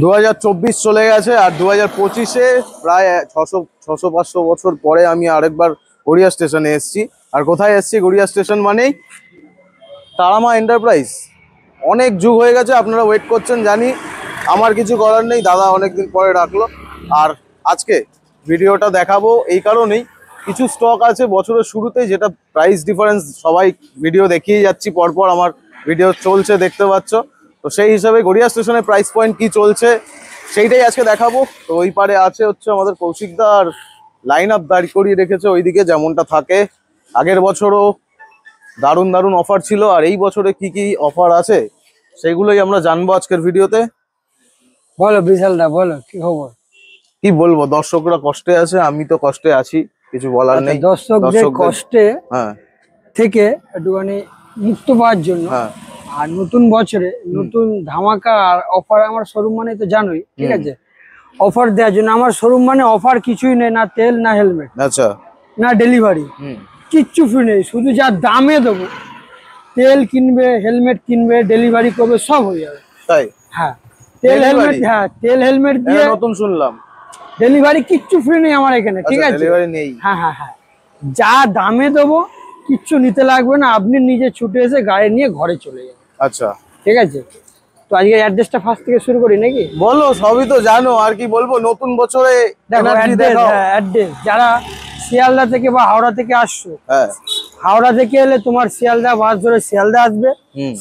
2024 চলে গেছে আর 2025-এ প্রায় 600-500 বছর পরে আমি আরেকবার গড়িয়া স্টেশনে এসেছি। আর কোথায় এসেছি? গড়িয়া স্টেশন মানেই তারামা এন্টারপ্রাইজ। অনেক যুগ হয়ে গেছে, আপনারা ওয়েট করছেন জানি, আমার কিছু করার নেই, দাদা অনেকদিন পরে ডাকলো। আর আজকে ভিডিওটা দেখাবো এই কারণেই, কিছু স্টক আছে বছরের শুরুতে যেটা প্রাইস ডিফারেন্স সবাই ভিডিও দেখিয়ে যাচ্ছি, পরপর আমার ভিডিও চলছে দেখতে পাচ্ছ। তো সেই হিসাবে গড়িয়া স্টেশনে প্রাইস পয়েন্ট কি চলছে সেইটাই আজকে দেখাবো। তো ওই পারে আছে হচ্ছে আমাদের কৌশিকদা, আর লাইন আপ দাঁড় করিয়ে রেখেছে ওইদিকে, যেমনটা থাকে। আগের বছরও দারুণ দারুণ অফার ছিল, আর এই বছরে কি কি অফার আছে সেগুলোই আমরা জানবো আজকের ভিডিওতে। বলো বিশালদা, বলো কি খবর? কি বলবো, দর্শকরা কষ্টে আছে, আমি তো কষ্টে আছি, কিছু বলার নেই। দর্শকদের কষ্টে হ্যাঁ থেকে একটুখানি মুক্ত পাওয়ার জন্য হ্যাঁ আর নতুন বছরে নতুন ধামাকা আর অফার আমার শোরুম মানে তো জানোই, ঠিক আছে? অফার দেওয়ার জন্য আমার শোরুম মানে অফার কিছুই নেই, না তেল না হেলমেট, আচ্ছা না ডেলিভারি, কিচ্ছু ফ্রি নেই। শুধু যা দামে দেবো, তেল কিনবে, হেলমেট কিনবে, ডেলিভারি করবে, সব হয়ে যাবে। তাই? হ্যাঁ, তেল হেলমেট, হ্যাঁ তেল হেলমেট দিয়ে নতুন শুনলাম। ডেলিভারি কিচ্ছু ফ্রি নেই আমার এখানে, ঠিক আছে? ডেলিভারি নেই? হ্যাঁ হ্যাঁ হ্যাঁ, যা দামে দেবো কিচ্ছু নিতে লাগবে না, আপনি নিজে ছুটে এসে গাড়ি নিয়ে ঘরে চলে যাবেন। আচ্ছা ঠিক আছে, তো আজকে অ্যাড্রেসটা ফার্স্ট থেকে শুরু করি নাকি? বলো, সবই তো জানো, আর কি বলবো। নতুন বছরে দেখো অ্যাড্রেস, যারা শিয়ালদা থেকে বা হাওড়া থেকে আসছো, হ্যাঁ হাওড়া থেকে এলে তোমার শিয়ালদা বাস ধরে শিয়ালদা আসবে।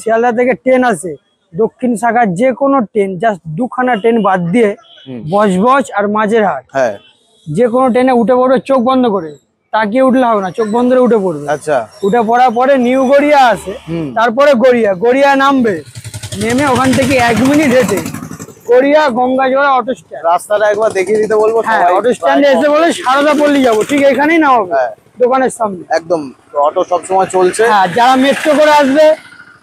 শিয়ালদা থেকে ট্রেন আছে, দক্ষিণ শাখার যে কোনো ট্রেন, জাস্ট দুখানা ট্রেন বাদ দিয়ে বজবজ আর মাঝেরহাট, হ্যাঁ যে কোনো ট্রেনে উঠে পড়বে চোখ বন্ধ করে, তাকিয়ে উঠলে হবে না, চোখ বন্ধ করে উঠে পড়বে। আচ্ছা, উঠে পড়ার পরে নিউ গড়িয়া আছে, তারপরে গড়িয়া নামবে, নেমে ওখান থেকে 1 মিনিট হেঁটে গড়িয়া গঙ্গাজোড়া অটো স্ট্যান্ড। রাস্তাটা একবার দেখিয়ে দিতে বলবো। হ্যাঁ, অটো স্ট্যান্ডে এসে বলে সারদা পল্লী যাবো, ঠিক এখানেই নামবে, দোকানের সামনে একদম। অটো সবসময় চলছে। হ্যাঁ, যারা মেট্রো করে আসবে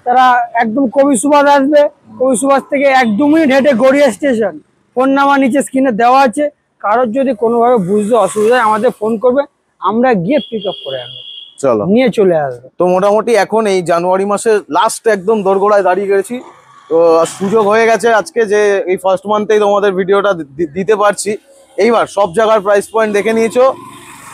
তারা একদম কবি সুভাষ আসবে, কবি সুভাষ থেকে 1-2 মিনিট হেঁটে গড়িয়া স্টেশন। ফোন নাম্বার নিচে স্ক্রিনে দেওয়া আছে, কারোর যদি কোনোভাবে বুঝতে অসুবিধা হয় আমাদের ফোন করবে, আমরা গিয়ে পিক আপ করে আনবো, চলো নিয়ে চলে আসবো। তো মোটামুটি এখন এই জানুয়ারি মাসের লাস্ট একদম দোরগোড়ায় দাঁড়িয়ে গেছি। তো সুযোগ হয়ে গেছে আজকে যে এই ফার্স্ট মান্থেই তোমাদের ভিডিওটা দিতে পারছি। এইবার সব জায়গার প্রাইস পয়েন্ট দেখে নিয়েছো,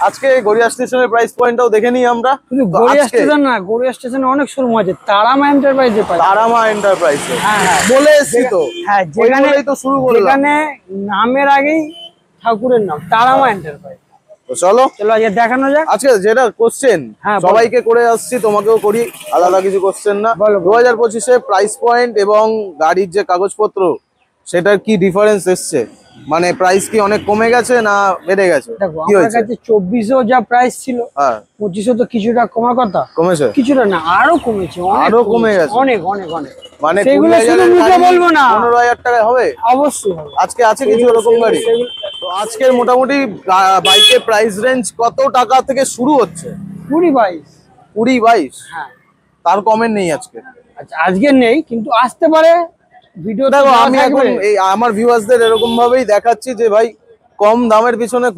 আজকে গড়িয়া স্টেশনের প্রাইস পয়েন্টটাও দেখে নিই আমরা। শুধু গড়িয়া স্টেশন না, গড়িয়া স্টেশনে অনেক শোরুম আছে, তারামা এন্টারপ্রাইজে পাই। তারামা এন্টারপ্রাইজে, হ্যাঁ হ্যাঁ বলে এসেছি তো। হ্যাঁ, যেখানেই তো শুরু করলাম, যেখানে নামের আগেই ঠাকুরের নাম তারামা এন্টারপ্রাইজ। তো চলো আজকে দেখানো যাক। আজকে যেটা কোশ্চেন সবাইকে করে আসছি, তোমাকেও করি, আলাদা কিছু কোশ্চেন না। 2025-এ প্রাইস পয়েন্ট এবং গাড়ির যে কাগজপত্র সেটার কি ডিফারেন্স এসছে? মানে প্রাইস কি অনেক কমে গেছে না বেড়ে গেছে? দেখো, আমার কাছে 24-এও যা প্রাইস ছিল, 25-এও তো কিছুটা কমার কথা। কমেছে? কিছুটা না, আরো কমেছে, আরো কমে গেছে, অনেক অনেক অনেক। মানে সেগুলো শুধু মুখে বলবো না, 15,000 টাকায় হবে? অবশ্যই হবে। আজকে আছে কিছু এরকম গাড়ি? তো আজকের মোটামুটি বাইকের প্রাইস রেঞ্জ কত টাকা থেকে শুরু হচ্ছে? 20-22। হ্যাঁ, তার কমেন্ট নেই আজকে? আচ্ছা, আজকে নেই, কিন্তু আসতে পারে। ভিডিও দেখো, আমি এখন এই আমার ভিউয়ার্সদের এরকম ভাবেই দেখাচ্ছি যে ভাই, কম দামের পিছনে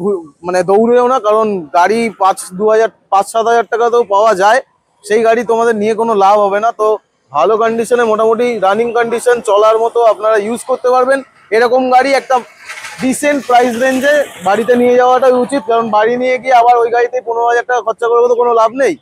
মানে দৌড়েও না, কারণ গাড়ি 5-7 হাজার টাকাতেও পাওয়া যায়, সেই গাড়ি তোমাদের নিয়ে কোনো লাভ হবে না। তো ভালো কন্ডিশনে, মোটামুটি রানিং কন্ডিশন, চলার মতো আপনারা ইউজ করতে পারবেন এরকম গাড়ি একটা ডিসেন্ট প্রাইস রেঞ্জে বাড়িতে নিয়ে যাওয়াটাই উচিত। কারণ বাড়ি নিয়ে গিয়ে আবার ওই গাড়িতে 15,000 টাকা খরচা করবো তো কোনো লাভ নেই।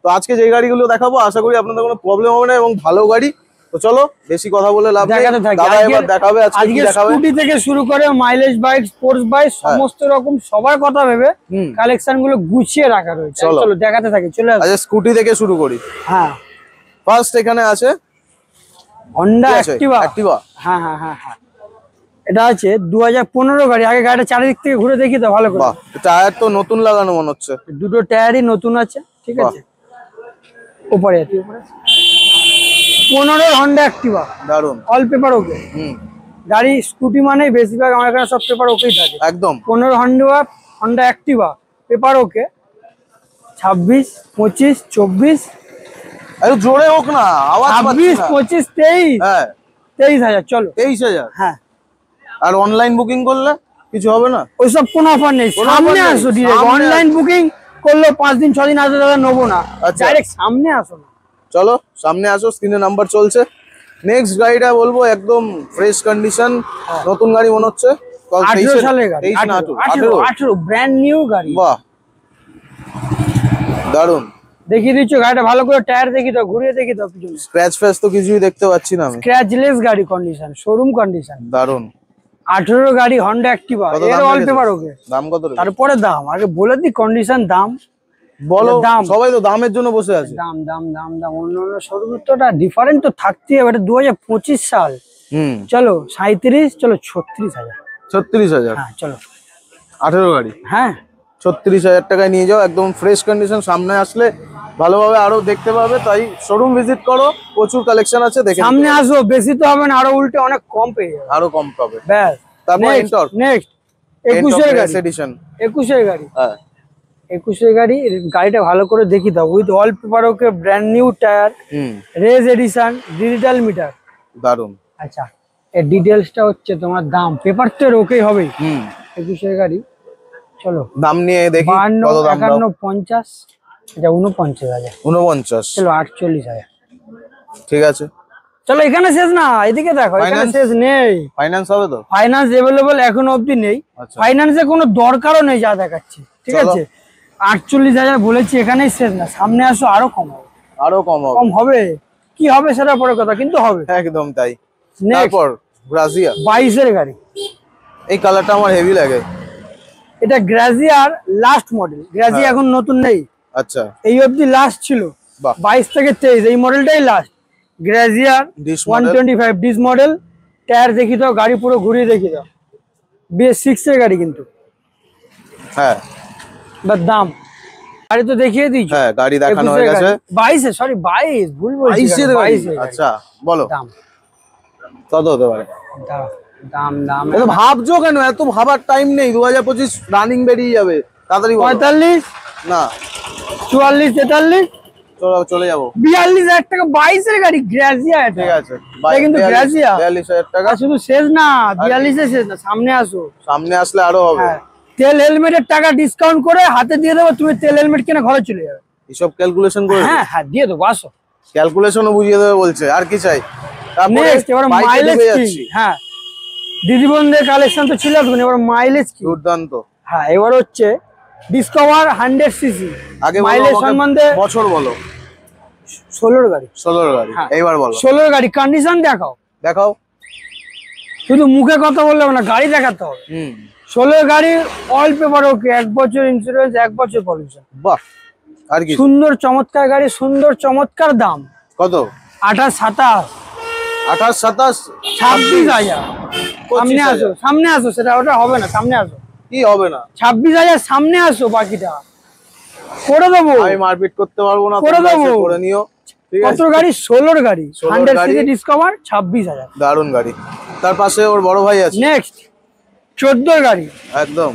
তো আজকে যে গাড়িগুলো দেখাবো আশা করি আপনাদের কোনো প্রবলেম হবে না, এবং ভালো গাড়ি। তো চলো, বেশি কথা বলে লাভ নেই, দাদা এবার দেখাবে আজকে কি দেখাবে। স্কুটি থেকে শুরু করে মাইলেজ বাইক, স্পোর্টস বাইক, সমস্ত রকম সবার কথা ভেবে কালেকশন গুলো গুছিয়ে রাখা রয়েছে। চলো দেখাতে থাকি, চলে আসো। আচ্ছা, স্কুটি থেকে শুরু করি। হ্যাঁ, ফার্স্ট এখানে আছে হন্ডা অ্যাক্টিভা। হ্যাঁ হ্যাঁ হ্যাঁ হ্যাঁ, এটা আছে 2015 গাড়ি। আগে গাড়িটা চারিদিক থেকে ঘুরে দেখি তো ভালো করে। টায়ার তো নতুন লাগানো মনে হচ্ছে, দুটো টায়ারই নতুন আছে, ঠিক আছে। উপরে 15 হন্ডা অ্যাক্টিভা, দারুন, অল পেপার ওকে। গাড়ি স্কুটি মানে বেশিরভাগ আমার এখানে সব পেপার ওকেই থাকে একদম। 15 হন্ডা অ্যাক্টিভা পেপার ওকে। 26, 25, 24, আরে জোরে হোক না, আওয়াজ পাচ্ছি না। 26, 25, 23, হ্যাঁ 23,000। চলো 23,000। হ্যাঁ, আর অনলাইন বুকিং করলে কিছু হবে না? ওইসব কোনো অফার নেই, সামনে আসো ডিরেক্ট। অনলাইন বুকিং করলে 5 দিন 6 দিন আসবে, দাদা নেবো না, ডাইরেক্ট সামনে আসো না। চলো সামনে আসো, স্ক্রিনে নাম্বার চলছে, নেক্সট গাড়িটা বলবো একদম ফ্রেশ কন্ডিশন, নতুন গাড়ি মনে হচ্ছে। 18 সালের গাড়ি, 18 ব্র্যান্ড নিউ গাড়ি। বাহ, দারুন। দেখিয়ে দিচ্ছ গাড়িটা ভালো করে, টায়ার দেখি দাও, ঘুরিয়ে দেখি দাও পিছনে। স্ক্র্যাচ ফ্যাচ তো কিছুই দেখতে পাচ্ছি না আমি। স্ক্র্যাচলেস গাড়ি, কন্ডিশন শোরুম কন্ডিশন। দারুন। 18 গাড়ি, হন্ডা অ্যাক্টিভা, এর অল পেপার ওকে। দাম কত রেখেছে? তারপরে দাম আগে বলে দি, কন্ডিশন দাম বলো। দাম সবাই তো দামের জন্য বসে আছে। দাম দাম দাম দাম অন্য অন্য শোরুমের তো ডিফারেন্ট তো থাকতেই হবে। এটা 2025 সাল। চলো 37, চলো 36,000। 36,000? হ্যাঁ চলো। 18 গাড়ি, হ্যাঁ 36,000 টাকায় নিয়ে যাও, একদম ফ্রেশ কন্ডিশন। সামনে আসলে ভালোভাবে আরো দেখতে পাবে, তাই শোরুম ভিজিট করো, প্রচুর কালেকশন আছে, দেখে সামনে আসো, বেশি তো হবে না, আরো উল্টে অনেক কম পেয়ে যাবে, আরো কম পাবে। ব্যাস। তারপর এন্টর নেক্সট 21 গাড়ি, এডিশন। 21 গাড়ি, হ্যাঁ 21 গাড়ি। গাড়িটা ভালো করে দেখি দাও, with all paper okay, brand new tyre, rage edition, digital meter. দারুন। আচ্ছা এর ডিটেলসটা হচ্ছে তোমার দাম, পেপার তো ওকেই হবে। 21 গাড়ি, চলো দাম নিয়ে দেখি 52, কত দাম। 51, 50, এটা 49,000। 49, চলো 48,000। ঠিক আছে। চলো এখানে শেষ না, এদিকে দেখো, এখানে Finance? শেষ নেই। ফাইন্যান্স হবে তো? ফাইন্যান্স अवेलेबल এখনো অবধি নেই, আচ্ছা। ফাইন্যান্সে কোনো দরকারও নেই যা দেখাচ্ছি, ঠিক চলো। আছে। 48,000 বলেছি, এখানেই শেষ না, সামনে আসো আরো কম হবে। আরো কম হবে? কম হবে, কি হবে সেটা পরে কথা, কিন্তু হবে। একদম তাই। নেক্সট তারপর গ্রাজিয়া। 22 এর গাড়ি, এই কালারটা আমার হেভি লাগে। এটা গ্রাজিয়ার লাস্ট মডেল। গ্রাজিয়া এখন নতুন নেই, আচ্ছা, এই অবধি লাস্ট ছিল। বাহ। 22 থেকে 23 এই মডেলটাই লাস্ট। গ্রাজিয়ার This model? 125 this model. Tyre দেখি দাও, গাড়ি পুরো ঘুরিয়ে দেখি দাও, BS6 এর গাড়ি কিন্তু। হ্যাঁ বাট দাম গাড়ি তো দেখিয়ে দিয়েছি। হ্যাঁ, গাড়ি দেখানো হয়ে গেছে। 22 সরি 22 ভুল বলছি, 22 এর গাড়ি। 22 এর গাড়ি। আচ্ছা বলো দাম কত হতে পারে? দাম দাম দাম এত ভাবছো কেন? এত ভাবার টাইম নেই, 2025 রানিং বেরিয়ে যাবে, তাড়াতাড়ি বলো। 45, না 44, 43, চলে যাবো। 42,000 টাকা 22 এর গাড়ি গ্রাজিয়া। এটা ঠিক আছে, এটা কিন্তু গ্রাজিয়া। 42,000 টাকা। আর শুধু শেষ না, 42 এ শেষ না, সামনে আসো। সামনে আসলে আরো হবে। হ্যাঁ, তেল হেলমেটের টাকা ডিসকাউন্ট করে হাতে দিয়ে দেবো, তুমি তেল হেলমেট কিনে ঘরে চলে যাবে। এসব ক্যালকুলেশন করে? হ্যাঁ হ্যাঁ দিয়ে দেবো, আসো। ক্যালকুলেশনও বুঝিয়ে দেবে বলছে, আর কি চাই? তারপরে নেক্সট এবার বাইকে মাইলেজ ঢুকে কি? যাচ্ছি। হ্যাঁ দিদি বোনদের কালেকশন তো ছিল, এবার মাইলেজ কি? দুর্দান্ত। হ্যাঁ এবার হচ্ছে ডিসকভার 100 সিসি। আগে মাইলেজ সম্বন্ধে বছর বলো। 16 গাড়ি, 16 গাড়ি। হ্যাঁ। এইবার বলো। 16 গাড়ি কন্ডিশন দেখাও। দেখাও। শুধু মুখে কথা বললে হবে না, গাড়ি দেখাতে হবে। 16 গাড়ি অল পেপার ওকে, 1 বছর ইন্স্যুরেন্স, 1 বছর পলিউশন। বাহ, আর কি? সুন্দর চমৎকার গাড়ি, সুন্দর চমৎকার দাম। কত? 28, 27, 28, 27, 26,000। সামনে আসো, সামনে আসো, সেটা ওটা হবে না, সামনে আসো। কি হবে না? 26,000 সামনে আসো, বাকিটা করে দেবো। আমি মারপিট করতে পারবো না, করে তোমরা দেবো। এসে করে নিও, ঠিক কত আছে? গাড়ি? 16 গাড়ি, 16 100 গাড়ি। CC discover, 26,000। দারুন গাড়ি। তার পাশে ওর বড় ভাই আছে। নেক্সট 14 গাড়ি, একদম।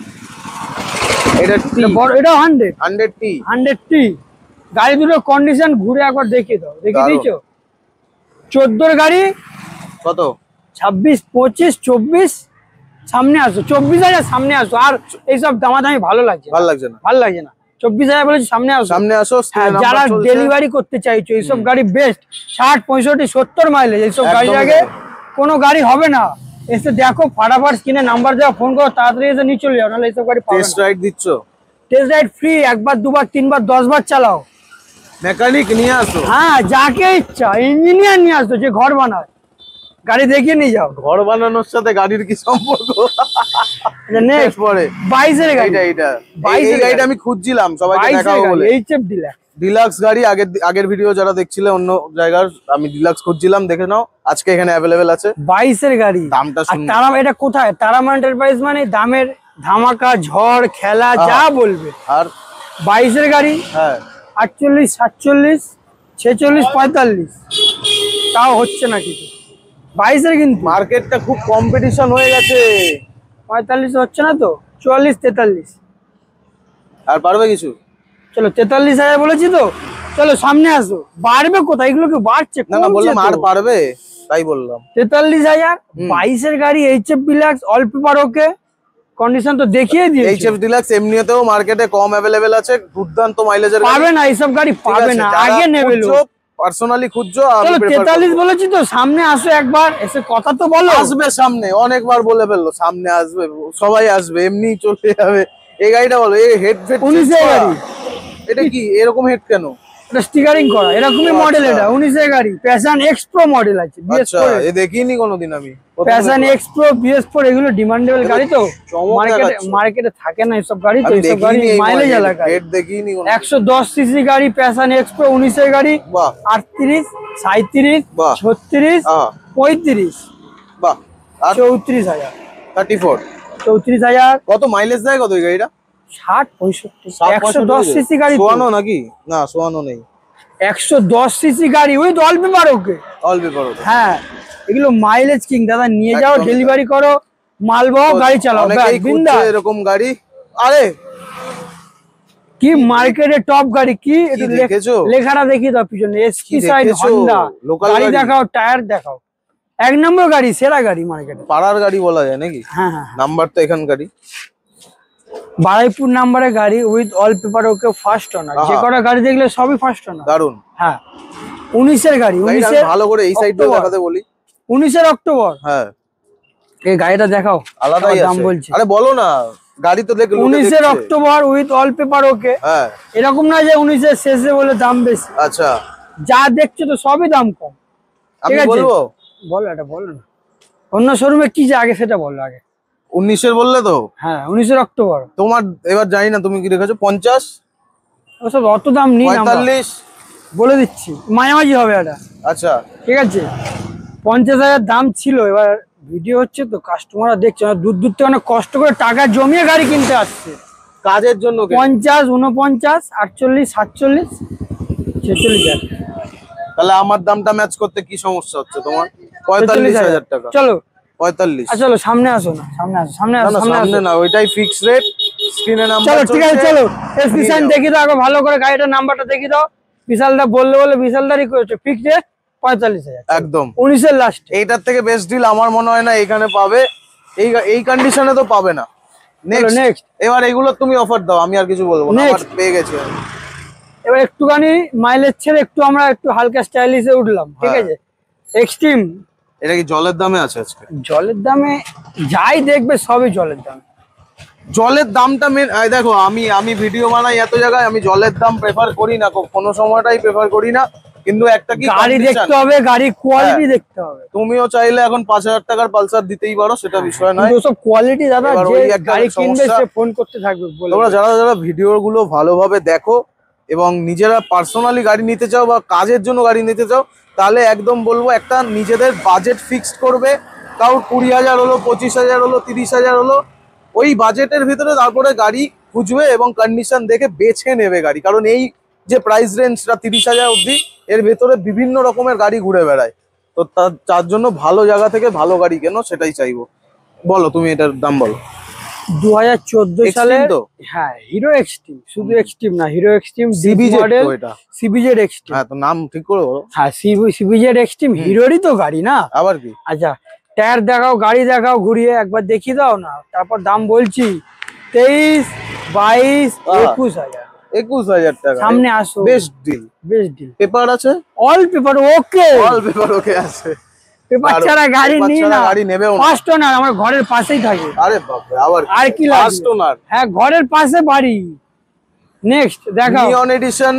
এটা টি, বড়, এটা 100 100 টি। 100 টি। গাড়ি দুটো কন্ডিশন ঘুরে একবার দেখিয়ে দাও, দেখিয়ে দারুণ। দিয়েছো? 14 গাড়ি, কত? 26, 25, 24, সামনে আসো। 24,000 সামনে আসো। আর এইসব দামাদামি ভালো লাগছে না, ভালো লাগছে না? ভালো লাগছে না। 24,000 বলেছি, সামনে আসো। সামনে আসো। হ্যাঁ, screen যারা number চলছে। ডেলিভারি করতে চাইছো এইসব গাড়ি বেস্ট, 60, 65, 70 মাইলেজ এইসব গাড়ি একদমই আগে তাই। কোনো গাড়ি হবে না। এসে দেখো, ফাটাফাট স্ক্রিনে নাম্বার দেওয়া, ফোন করো, তাড়াতাড়ি এসে নিয়ে চলে যাও, নাহলে এইসব গাড়ি পাবে টেস্ট না। রাইড দিচ্ছ? টেস্ট রাইড ফ্রি, 1 বার 2 বার 3 বার 10 বার চালাও। মেকানিক নিয়ে আসো। হ্যাঁ, যাকে ইচ্ছা ইঞ্জিনিয়ার নিয়ে আসতো, যে ঘর বানায়, গাড়ি দেখিয়ে নিয়ে যাও। ঘর বানানোর সাথে গাড়ির কি সম্পর্ক? নেক্সট পরে 22 এর গাড়ি, এইটা 22 এই এর গাড়িটা গাড়ি। আমি খুঁজছিলাম সবাইকে 22 দেখাবো এর গাড়ি, বলে। HF deluxe. ডিলাক্স গাড়ি আগের ভিডিও যারা দেখছিলে অন্য জায়গার, আমি ডিলাক্স খুঁজছিলাম, দেখে নাও আজকে এখানে অ্যাভেলেবেল আছে। 22 এর গাড়ি। দামটা আর শুনুন। তারা, এটা কোথায়? তারামা এন্টারপ্রাইজ মানে দামের ধামাকা, ঝড় খেলা, যা বলবে। আর 22 এর গাড়ি, হ্যাঁ 48, 47, 46, 45, তাও হচ্ছে না কিছু। 22 এর কিন্তু মার্কেটটা খুব কম্পিটিশন হয়ে গেছে। 45 হচ্ছে না তো, 44, 43। আর পারবে কিছু? চলো 43,000 বলেছি তো, চলো সামনে আসো। বাড়বে কোথায়? এগুলো কি বাড়ছে? না না, বললাম আর পারবে, তাই বললাম। 43,000, 22 এর গাড়ি, এইচএফ ডিলাক্স, অল পেপার ওকে, কন্ডিশন তো দেখিয়ে দিয়েছি। এইচএফ ডিলাক্স এমনিতেও মার্কেটে কম অ্যাভেলেবেল আছে, দুর্দান্ত মাইলেজের গাড়ি। পাবে না এইসব গাড়ি, ঠিক পাবে আছে, না, যারা আগে নেবে খুঁজছো, লোক। পার্সোনালি খুঁজছো, আমি চলো prefer 43 করবো। বলেছি তো, সামনে আসো একবার, এসে কথা তো বলো। আসবে সামনে, অনেকবার বলে ফেললো সামনে আসবে, সবাই আসবে, এমনি চলে যাবে। এই গাড়িটা বলো, এই হেড ফেড 19 এর গাড়ি, এটা কি এরকম হেড কেন? এটা স্টিকারিং করা, এরকমই ও, মডেল, আচ্ছা। এটা 19 এর গাড়ি, প্যাশন এক্স প্রো মডেল আছে, আচ্ছা, BS4 এ দেখিনি কোনোদিন আমি। প্রথম প্যাশন দেখলাম। এক্স প্রো, BS4 এগুলো ডিমান্ডেবল এটা গাড়ি তো, চমক মার্কেটে দেখাচ্ছে। মার্কেটে থাকে না এসব গাড়ি, তো আমি এসব গাড়ি দেখিনি, এই মাইলেজ এলাকা। হেড দেখিনি কোনোদিন। 110 সিসি গাড়ি, প্যাশন এক্স প্রো 19 এর গাড়ি, বাহ 38, 37, বাহ। 36, হ্যাঁ 35, বাহ। আর 34,000, 34 34,000, কত মাইলেজ দেয় কত এই গাড়িটা? 60, 65, 60, 110 65 সিসি গাড়ি তো। সোয়ানো নাকি? না সোয়ানো নেই। 110 সিসি গাড়ি with all paper okay. All paper. হ্যাঁ, এগুলো মাইলেজ কিং দাদা, নিয়ে যাও, একদম। ডেলিভারি করো, মাল বাও, গাড়ি চালাও, ব্যাস অনেকেই খুঁজছে বিন্দাস। এরকম গাড়ি। আরে কি মার্কেটে টপ গাড়ি, কি একটু দেখেছো? লেখাটা দেখিয়ে দাও পিছনে, এসপি কি সাইড দেখেছো? হন্ডা, Local গাড়ি গাড়ি? দেখাও, টায়ার দেখাও, 1 নম্বর গাড়ি, সেরা গাড়ি মার্কেটে। পাড়ার গাড়ি বলা যায় নাকি? হ্যাঁ হ্যাঁ, নাম্বার তো এখানকারই। বারাইপুর নাম্বারের গাড়ি with all paper okay, first owner, যে আহা। কটা গাড়ি দেখলে সবই ফার্স্ট ওনার। দারুন। হ্যাঁ, 19 এর গাড়ি, গাড়িটা 19 আমি ভালো করে এই সাইডটা অক্টোবর। দেখাতে বলি। 19 এর অক্টোবর, হ্যাঁ এই গাড়িটা দেখাও, আলাদাই দাম আছে। বলছি। আরে বলো না, গাড়ি তো দেখ, লোকে 19 এর দেখছে। অক্টোবর উইথ অল পেপার ওকে। হ্যাঁ এরকম না যে 19 এর শেষে বলে দাম বেশি, আচ্ছা, যা দেখছো তো সবই দাম কম। আমি ঠিক আছে, বলবো বলো, এটা বলো না, অন্য শোরুমে কি যে আগে সেটা বলো আগে। 19-এর বললে তো। হ্যাঁ, 19 এর অক্টোবর, তোমার এবার জানি না তুমি কি রেখেছো, 50, ওসব অত দাম নিই না আমরা, 45। বলে দিচ্ছি, মাঝামাঝি হবে এটা। আচ্ছা ঠিক আছে, 50,000 দাম ছিল, এবার ভিডিও হচ্ছে তো, কাস্টমাররা দেখছে না, দূর দূর থেকে অনেক কষ্ট করে টাকা জমিয়ে গাড়ি কিনতে আসছে। কাজের জন্য 50, 49, 48, 47, 46,000, তাহলে আমার দামটা ম্যাচ করতে কি সমস্যা হচ্ছে তোমার? 45,000 টাকা। চলো 45। চলো সামনে আসো না, সামনে আসো, সামনে না আসো, না সামনে সামনে আসো। না, ওইটাই ফিক্স রেট, স্ক্রিনে নাম্বার চলো ঠিক আছে, চলো এসপি নিয়ে সাইন যাও। দেখিয়ে দাও আগে ভালো করে, গাড়িটার নাম্বারটা দেখিয়ে দাও। বিশালদা বললে বলে বিশালদারই করেছে, ফিক্স রেট 45,000, একদম। 19 এর লাস্ট। এইটার থেকে বেস্ট ডিল আমার মনে হয় না এখানে পাবে, এই কন্ডিশনে তো পাবে না। Next next। এবার এগুলো তুমি অফার দাও, আমি আর কিছু বলবো না, আমার Next। পেয়ে গেছি আমি। এবার একটুখানি মাইলেজ ছেড়ে আমরা একটু হালকা স্টাইলিশে উঠলাম, ঠিক হ্যাঁ। আছে। এক্সট্রিম, এটা কি জলের দামে আছে আজকে? জলের দামে যাই দেখবে সবই জলের দাম। জলের দামটা মেন, দেখো আমি ভিডিও বানাই এত জায়গায়, আমি জলের দাম প্রেফার করি না, কোনো সময়টাই প্রেফার করি না, কিন্তু একটা কি গাড়ি condition, দেখতে হবে, গাড়ি কোয়ালিটি হ্যাঁ। দেখতে হবে। তুমিও চাইলে এখন 5,000 টাকার পালসার দিতেই পারো, সেটা বিষয় নয়। কিন্তু সব কোয়ালিটি দাদা, এবার যে ওই একটা গাড়ি কিনবে সমস্যা। সে ফোন করতে থাকবে বলে। তোমরা যারা যারা ভিডিও গুলো ভালোভাবে দেখো এবং নিজেরা পার্সোনালি গাড়ি নিতে চাও বা কাজের জন্য গাড়ি নিতে চাও, তাহলে একদম বলবো একটা নিজেদের বাজেট ফিক্সড করবে, কারোর 20,000 হলো, 25,000 হলো, 30,000 হলো, ওই বাজেটের ভিতরে তারপরে গাড়ি খুঁজবে এবং কন্ডিশন দেখে বেছে নেবে গাড়ি। কারণ এই যে প্রাইস রেঞ্জটা 30,000 অবধি, এর ভেতরে বিভিন্ন রকমের গাড়ি ঘুরে বেড়ায়, তো তার জন্য ভালো জায়গা থেকে ভালো গাড়ি কেন, সেটাই চাইবো। বলো তুমি এটার দাম বলো। 2014 সালে, Extreme তো? হ্যাঁ, হিরো এক্সট্রিম, শুধু এক্সট্রিম না, হিরো এক্সট্রিম সিবিজেড মডেল, তো এটা। CBZ Xtreme. হ্যাঁ তো নাম ঠিক করে বলো। হ্যাঁ, সিবিজেড এক্সট্রিম হিরোরই তো গাড়ি না। আবার কি? আচ্ছা, টায়ার দেখাও, গাড়ি দেখাও, ঘুরিয়ে একবার দেখিয়ে দাও না, তারপর দাম বলছি। 23, 22, 21,000, 21,000 টাকা সামনে আসো, best deal. Best deal. Paper আছে? All paper okay, all paper okay আছে। পেপার আর ছাড়া গাড়ি পেপার নিই ছাড়া না, গাড়ি নেবেও না। ফার্স্ট ওনার আমার ঘরের পাশেই থাকে। আরে বাপরে, আবার আর কি লাগবে? ফার্স্ট ওনার, হ্যাঁ, ঘরের পাশে বাড়ি। নেক্সট দেখাও, নিয়ন এডিশন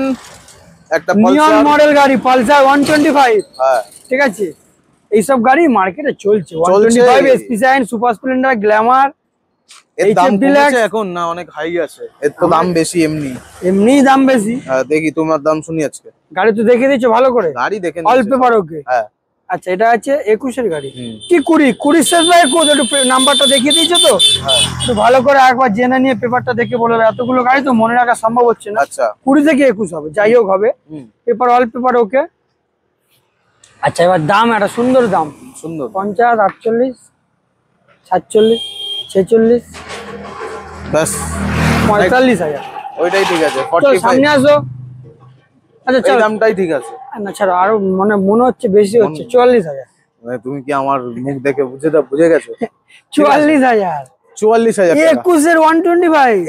একটা নিয়ন পালসার। মডেল গাড়ি, পালসার 125। হ্যাঁ ঠিক আছে, এইসব গাড়ি মার্কেটে চলছে, চলছে। 125, SP Shine, Super Splendor, Glamour, এর HF দাম Deluxe। কমেছে এখন না, অনেক হাই আছে, এর তো দাম বেশি এমনি। এমনিই দাম বেশি। হ্যাঁ দেখি তোমার দাম শুনি আজকে। গাড়ি তো দেখে দিচ্ছ ভালো করে, গাড়ি দেখে অল নিয়েছি। পেপার ওকে। হ্যাঁ আচ্ছা, এটা আছে 21 এর গাড়ি, হুম। কি 20 শেষ বা 21, একটু নাম্বারটা দেখিয়ে দিয়েছো তো, হ্যাঁ একটু ভালো করে একবার জেনে নিয়ে পেপারটা দেখে বলে দেবে, এতগুলো গাড়ি তো মনে রাখা সম্ভব হচ্ছে না। আচ্ছা 20 থেকে 21 হবে, যাই হোক হবে, হুম পেপার অল পেপার ওকে। আচ্ছা, এবার দাম, একটা সুন্দর দাম, সুন্দর। 50, 48, 47, 46, ব্যাস 45,000। ওইটাই ঠিক আছে, চলো 45 সামনে আসো। আচ্ছা এই চলো, দামটাই ঠিক আছে। না ছাড়ো, আরো মনে হচ্ছে বেশি হচ্ছে, 44,000, মানে তুমি কি আমার মুখ দেখে বুঝে গেছো? 44,000, 44,000 টাকা। 21 এর 125।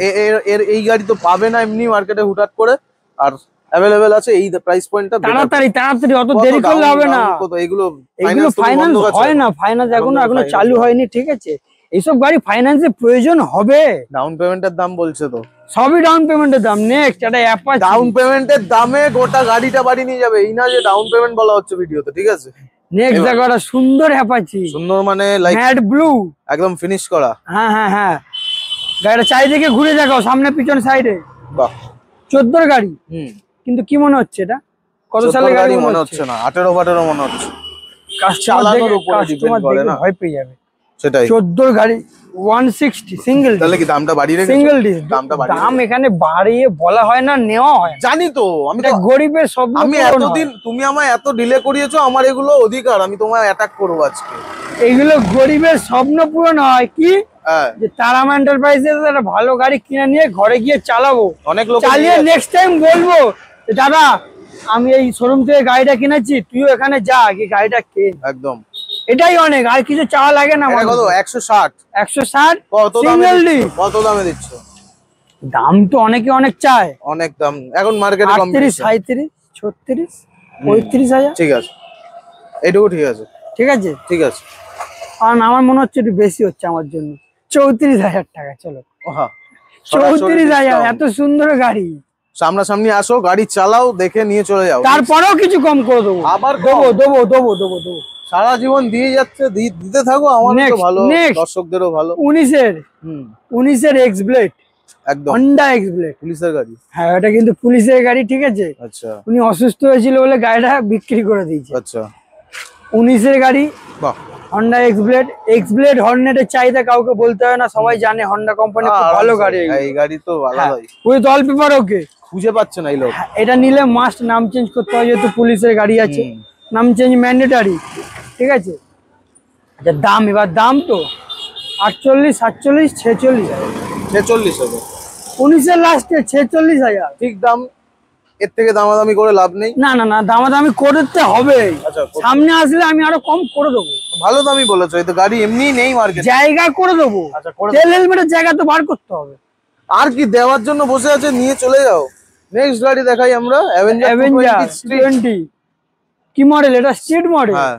এর এই গাড়ি তো পাবে না এমনি মার্কেটে হুটহাট করে। আর অ্যাভেলেবেল আছে এই প্রাইস পয়েন্টটা। তাড়াতাড়ি তাড়াতাড়ি, অত দেরি করলে হবে না। এগুলো ফাইন্যান্স হয় না, ফাইন্যান্স এখনো চালু হয়নি, ঠিক আছে? এইসব গাড়ি ফাইন্যান্সের প্রয়োজন হবে। ডাউন পেমেন্টের দাম বলছে তো, সবই ডাউন পেমেন্টের দাম। নেক্সট একটা অ্যাপাচি, ডাউন পেমেন্টের দামে গোটা গাড়িটা বাড়ি নিয়ে যাবে, এই না যে ডাউন পেমেন্ট বলা হচ্ছে ভিডিওতে, ঠিক আছে? নেক্সট দেখো একটা সুন্দর অ্যাপাচি, সুন্দর মানে লাইক ম্যাট ব্লু, একদম ফিনিশ করা। হ্যাঁ হ্যাঁ হ্যাঁ, গাড়িটা চারিদিকে ঘুরে দেখাও, সামনে পিছন সাইডে। বাহ, 14 গাড়ি। কিন্তু কি মনে হচ্ছে এটা কত সালের গাড়ি মনে হচ্ছে না, 18 মনে হচ্ছে। চালানোর উপরে ডিপেন্ড করে না, ভয় পেয়ে যাবে। সেটাই। 14 গাড়ি 160 সিঙ্গেল। তাহলে কি দামটা বাড়িয়ে রেখেছো? সিঙ্গেল ডিস দাম এখানে বাড়িয়ে বলা হয় না, নেওয়া হয়। জানি তো, আমি তো গরিবের সব। আমি এতদিন তুমি আমায় এত ডিলে করিয়েছো, আমার এগুলো অধিকার, আমি তোমায় অ্যাটাক করবো আজকে। এইগুলো গরিবের স্বপ্ন পূরণ হয় কি, হ্যাঁ, যে তারামা এন্টারপ্রাইজে একটা ভালো গাড়ি কিনে নিয়ে ঘরে গিয়ে চালাবো, অনেক লোক চালিয়ে নেক্সট টাইম বলবো যে দাদা আমি এই শোরুম থেকে গাড়িটা কিনেছি, তুইও এখানে যা গিয়ে গাড়িটা কেন। একদম, এটাই অনেক, আর কিছু চাওয়া লাগে না। কত? 160। 160 কত দামে? কত দামে দিচ্ছ? দাম তো অনেকে অনেক চায়, অনেক দাম এখন মার্কেটে। 38, 37, 36, 35,000। ঠিক আছে, এটুকু ঠিক আছে, ঠিক আছে, ঠিক আছে। কারণ আমার মনে হচ্ছে একটু বেশি হচ্ছে আমার জন্য। 34,000 টাকা, চলো। ওহা, 34,000, এত সুন্দর গাড়ি। সামনাসামনি আসো, গাড়ি চালাও, দেখে নিয়ে চলে যাও, তারপরেও কিছু কম করে দেবো। আবার দেবো। সারা জীবন দিয়ে যাচ্ছে, দিতে থাকো, আমার তো ভালো, দর্শকদেরও ভালো। 19 এর এক্স ব্লেড, একদম হন্ডা এক্স ব্লেড, পুলিশের গাড়ি। হ্যাঁ এটা কিন্তু পুলিশের গাড়ি, ঠিক আছে? আচ্ছা, উনি অসুস্থ হয়েছিল বলে গাড়িটা বিক্রি করে দিয়েছে। আচ্ছা, 19 এর গাড়ি, বাহ, হন্ডা এক্স ব্লেড হর্নেটের চাহিদা কাউকে বলতে হয় না, সবাই জানে হন্ডা কোম্পানি খুব ভালো গাড়ি। এই গাড়ি তো আলাদাই, উইথ অল পেপার ওকে। খুঁজে পাচ্ছে না এই লোক। এটা নিলে মাস্ট নাম চেঞ্জ করতে হয়, যেহেতু পুলিশের গাড়ি আছে, নাম চেঞ্জ ম্যান্ডেটারি, ঠিক আছে? আচ্ছা দাম, এবার দাম তো 48, 47, 46, 46 হবে। 19 এর লাস্টে 46,000 ঠিক দাম, এর থেকে দামাদামি করে লাভ নেই। না না না, দামাদামি করতে হবে। আচ্ছা, সামনে আসলে আমি আরো কম করে দেবো। ভালো দামই বলেছো, এই তো গাড়ি এমনিই নেই মার্কেটে। জায়গা করে দেবো, আচ্ছা, করে তেল হেলমেটের জায়গা তো বার করতে হবে। আর কি দেওয়ার জন্য বসে আছে, নিয়ে চলে যাও। নেক্সট গাড়ি দেখাই আমরা, অ্যাভেঞ্জার 20। কি মডেল এটা? Street model. হ্যাঁ,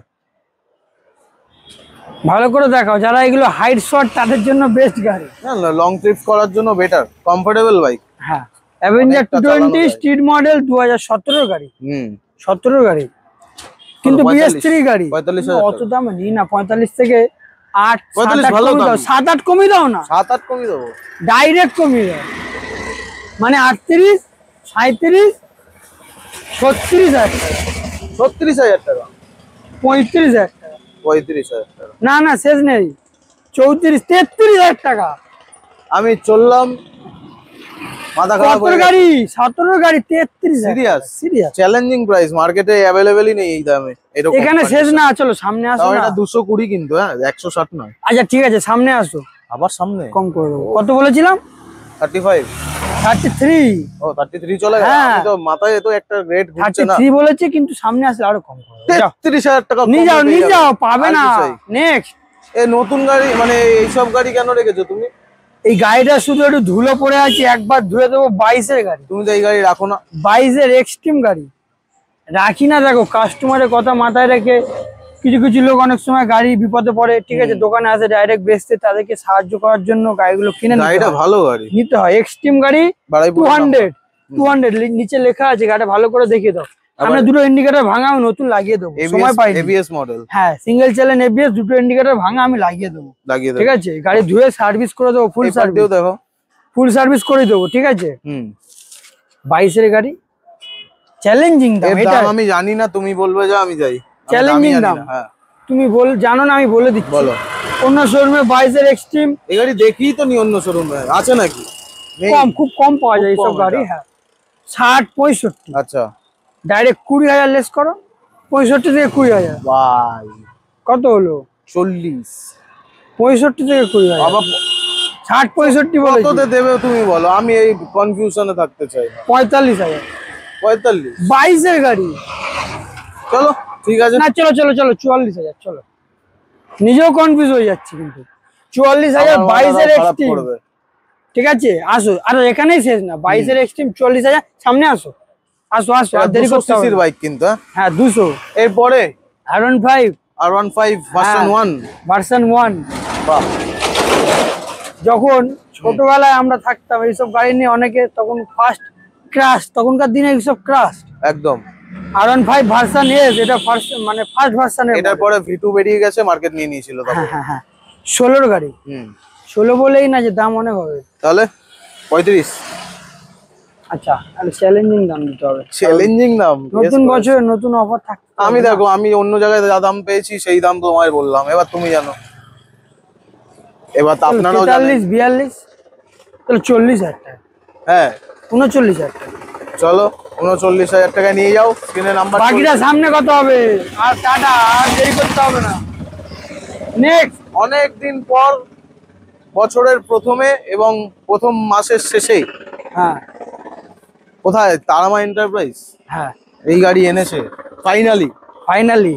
ভালো করে দেখাও, যারা এগুলো হাইট শর্ট তাদের জন্য বেস্ট গাড়ি। না, লং ট্রিপ করার জন্য বেটার, কমফোর্টেবল বাইক। হ্যাঁ, অ্যাভেঞ্জার 220 স্ট্রিট মডেল, 2017 গাড়ি। 17 গাড়ি, কিন্তু BS3 গাড়ি। 45,000 অত দামে নিই না, 45 থেকে 8, 45 ভালো দাম। 7-8 কমিয়ে দাও না। 7-8 কমিয়ে দেবো, ডাইরেক্ট কমিয়ে দাও, মানে 38, 37, 36,000 টাকা, 36,000 টাকা, 35,000 টাকা, 35,000 টাকা। না না শেষ নেই, 34, 33,000 টাকা। আমি চললাম, মাথা খারাপ হয়ে গেছে। গাড়ি 17 গাড়ি 33,000। সিরিয়াস চ্যালেঞ্জিং প্রাইস, মার্কেটে অ্যাভেলেবেলই নেই এই দামে এরকম। এখানে শেষ না, চলো সামনে আসো তাও না। এটা 220 কিন্তু, হ্যাঁ 160 নয়। আচ্ছা ঠিক আছে, সামনে আসো, আবার সামনে কম করে দেবো। কত বলেছিলাম? 35। 33। ও 33 চলে গেল। হ্যাঁ। আমি তো মাথায় তো একটা রেট ঘুরছে না। 33 বলেছি, কিন্তু সামনে আসলে আরো কম করে দেবো। 33,000 টাকা নিয়ে যাও, পাবে না। নেক্সট, এই নতুন গাড়ি মানে এইসব গাড়ি কেন রেখেছো তুমি? এই গাড়িটা শুধু একটু ধুলো পড়ে আছে, একবার ধুয়ে দেবো। 22 এর গাড়ি, তুমি তো এই গাড়ি রাখো না। 22 এর এক্সট্রিম গাড়ি রাখি না। দেখো কাস্টমারের কথা মাথায় রেখে, কিছু কিছু লোক অনেক সময় গাড়ি বিপদে পড়ে, ঠিক আছে, দোকানে আসে ডাইরেক্ট বেচতে, তাদেরকে সাহায্য করার জন্য গাড়িগুলো কিনে গাড়িটা ভালো গাড়ি নিতে হয়। এক্সট্রিম গাড়ি 200 নিচে লেখা আছে, গাড়িটা ভালো করে দেখিয়ে দাও। আমরা দুটো ইন্ডিকেটর ভাঙা আমি নতুন লাগিয়ে দেবো, সময় পাই। এবিএস মডেল, হ্যাঁ সিঙ্গেল চ্যানেল ABS, দুটো ইন্ডিকেটর ভাঙা আমি লাগিয়ে দেবো, ঠিক আছে? গাড়ি ধুয়ে সার্ভিস করে দেবো, ফুল সার্ভিস। দেখো ফুল সার্ভিস করে দেবো, ঠিক আছে? 22 এর গাড়ি, চ্যালেঞ্জিং দাম। এটা আমি জানি না, তুমি বলবে যে আমি যাই। চ্যালেঞ্জিং দাম, তুমি জানো না, আমি বলে দিচ্ছি। বলো। অন্য শোরুমে 22 এর এক্সট্রিম এই গাড়ি দেখি তো নি, অন্য শোরুমে আছে নাকি? খুব কম পাওয়া যায় এইসব গাড়ি। হ্যাঁ 60, 65। আচ্ছা, ডাইরেক্ট 20,000 লেস করো, 65 থেকে 20,000। ভাই কত হলো? 40। 65 থেকে 20,000। আবার 60, 65 বলে কততে দেবে তুমি বলো, আমি এই কনফিউশনে থাকতে চাই না। 45,000। 45। 22 এর গাড়ি, চলো ঠিক আছে। না চলো 44,000। চলো, নিজেও কনফিউজ হয়ে যাচ্ছি, কিন্তু 44,000 22 এর এক্সট্রিম, ঠিক আছে? আসো, আর এখানেই শেষ না। 22 এর এক্সট্রিম 44,000, সামনে আসো। আসো আসো, আর দেরি করতে হবে সিসির না। বাইক কিন্তু হ্যাঁ 200 এরপরে R15 R15 ভার্সন 1। ভার্সন 1। বাহ, যখন ছোটবেলায় আমরা থাকতাম এইসব গাড়ি নিয়ে অনেকে তখন ফার্স্ট ক্রাশ, তখনকার দিনে এইসব ক্রাশ। একদম। R15 ভার্সন এস, এটা ফার্স্ট মানে ফার্স্ট ভার্সনের। এটার পরে V2 বেরিয়ে গেছে, মার্কেট নিয়ে নিয়েছিল তখন। হ্যাঁ হ্যাঁ 16 গাড়ি। 16 বলেই না যে দাম অনেক হবে। তাহলে 35। আচ্ছা, আর চ্যালেঞ্জিং দাম দিতে হবে, চ্যালেঞ্জিং দাম। নতুন বছরে নতুন অফার থাকবে। আমি দেখো, আমি অন্য জায়গায় যা দাম পেয়েছি সেই দাম তোমায় বললাম, এবার তুমি জানো, এবার তো আপনারাও জানেন। 43 42, তাহলে 40,000 টাকা। হ্যাঁ 39,000 টাকা। চলো 39,000 টাকা নিয়ে যাও, স্ক্রিনে নাম্বার। বাকিটা সামনে কত হবে? আর টাটা, আর দেরি করতে হবে না। নেক্সট। অনেক দিন পর, বছরের প্রথমে এবং প্রথম মাসের শেষেই, হ্যাঁ কোথায় তারামা এন্টারপ্রাইজ হ্যাঁ এই গাড়ি এনেছে ফাইনালি। ফাইনালি।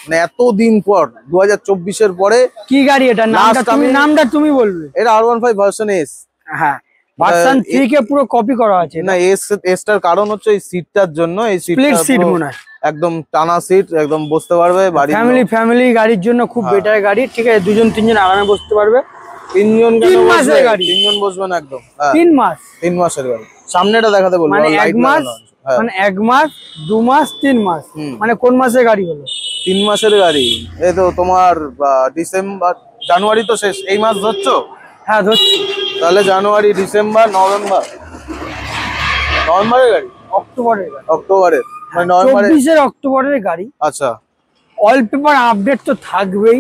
মানে এতদিন পর 2024-এর পরে কি গাড়ি এটা? নামটা তুমি বলবে। এটা R15 ভার্সন এস। হ্যাঁ, ভার্সন 3 কে পুরো কপি করা আছে। না, এসটার কারণ হচ্ছে এই সিটটার জন্য। এই স্প্লিট সিট সিটটা মনে হয়, একদম টানা সিট, একদম বসতে পারবে বাড়ি। ফ্যামিলি গাড়ির জন্য খুব বেটার গাড়ি। ঠিক আছে, 2-3 জন আরামে বসতে পারবে। 3 জন 3 মাসের গাড়ি। 3 জন বসবে না একদম। 3 মাস 3 মাসের গাড়ি। সামনেটা দেখাতে বলবো, মানে 1 লাইট মাস, লাগানো আছে। হ্যাঁ, মানে 1 মাস 2 মাস 3 মাস, মানে কোন মাসের গাড়ি হলো? 3 মাসের গাড়ি। এই তো তোমার ডিসেম্বর জানুয়ারি তো শেষ, এই মাস ধরছো? হ্যাঁ ধরছি। তাহলে জানুয়ারি ডিসেম্বর নভেম্বরের গাড়ি, অক্টোবরের গাড়ি, অক্টোবরের মানে নভেম্বরে। 24-এর অক্টোবরের গাড়ি। আচ্ছা। অল পেপার আপডেট তো থাকবেই,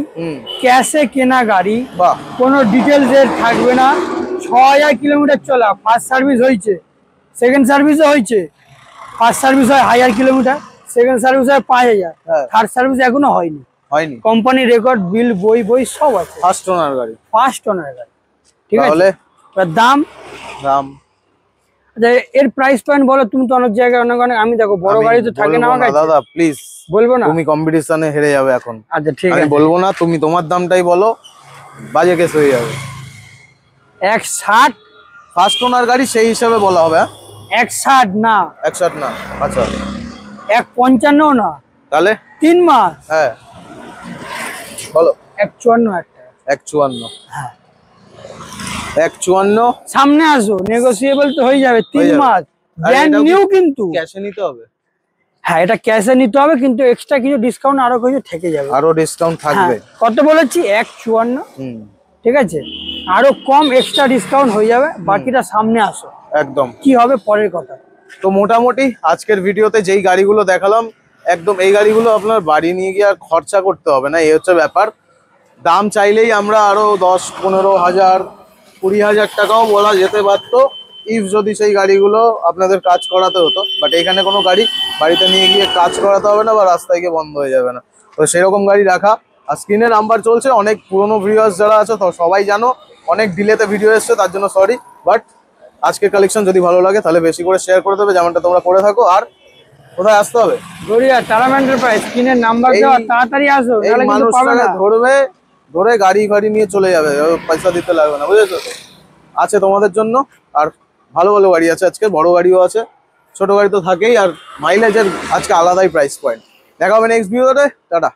ক্যাশে কেনা গাড়ি, বাহ, কোনো ডিটেলস এর থাকবে না। 6000 কিলোমিটার চলা, ফার্স্ট সার্ভিস হয়েছে, সেকেন্ড সার্ভিসও হয়েছে। ফার্স্ট সার্ভিস হয় 1000 কিলোমিটার, সেকেন্ড সার্ভিস হয় 5000, হ্যাঁ। থার্ড সার্ভিস এখনো হয়নি। হয়নি। কোম্পানি রেকর্ড, বিল, বই সব আছে। ফার্স্ট ওনার গাড়ি। ফার্স্ট ওনার গাড়ি। ঠিক আছে, তাহলে এবার দাম। দাম আচ্ছা, এর প্রাইস পয়েন্ট বলো। তুমি তো অনেক জায়গায় অনেক আমি দেখো বড় গাড়ি তো থাকে না আমার কাছে। দাদা প্লিজ বলবো না, তুমি কম্পিটিশনে হেরে যাবে এখন। আচ্ছা ঠিক আমি আছে, বলবো না, তুমি তোমার দামটাই বলো, বাজে কেস হয়ে যাবে। 160। ফার্স্ট ওনার গাড়ি সেই হিসাবে বলা হবে। 160 না, 61 না। আচ্ছা 155 না, তাহলে 3 মাস। হ্যাঁ বলো। 154 একটা। 154। হ্যাঁ 154 সামনে আসো, নেগোসিয়েবল তো হয়ে যাবে। 3 মাস ব্র্যান্ড নিউ, কিন্তু ক্যাশে নিতে হবে। হ্যাঁ এটা ক্যাশে নিতে হবে, কিন্তু এক্সট্রা কিছু ডিসকাউন্ট আরো কিছু থেকে যাবে। আরো ডিসকাউন্ট থাকবে। হ্যাঁ, কত বলেছি? 154। ঠিক আছে, আরো কম এক্সট্রা ডিসকাউন্ট হয়ে যাবে। বাকিটা সামনে আসো, একদম। কি হবে পরের কথা। তো মোটামুটি আজকের ভিডিওতে যেই গাড়িগুলো দেখালাম, একদম এই গাড়িগুলো আপনার বাড়ি নিয়ে গিয়ে আর খরচা করতে হবে না, এই হচ্ছে ব্যাপার। দাম চাইলেই আমরা আরো 10-15,000 20,000 টাকাও বলা যেতে পারতো, ইফ যদি সেই গাড়িগুলো আপনাদের কাজ করাতে হতো। বাট এখানে কোনো গাড়ি বাড়িতে নিয়ে গিয়ে কাজ করাতে হবে না, বা রাস্তায় গিয়ে বন্ধ হয়ে যাবে না। তো সেরকম গাড়ি রাখা। আর স্ক্রিনে নাম্বার চলছে, অনেক পুরোনো ভিউয়ার্স যারা আছে তো সবাই জানো, অনেক ডিলেতে ভিডিও এসছে, তার জন্য সরি। বাট আজকের কালেকশন যদি ভালো লাগে তাহলে বেশি করে শেয়ার করে দেবে, যেমনটা তোমরা করে থাকো। আর কোথায় আসতে হবে? গড়িয়া তারামা এন্টারপ্রাইজ, স্ক্রিনের নাম্বার দেওয়া, তাড়াতাড়ি আসো, এই নাহলে কিন্তু পাবে মানুষটাকে না। ধরে গাড়ি নিয়ে চলে যাবে, পয়সা দিতে লাগবে না, বুঝেছো? আছে তোমাদের জন্য। আর ভালো ভালো গাড়ি আছে আজকে, বড় গাড়িও আছে, ছোট গাড়ি তো থাকেই। আর মাইলেজের আজকে আলাদাই প্রাইস পয়েন্ট। দেখা হবে নেক্সট ভিডিওতে। টাটা।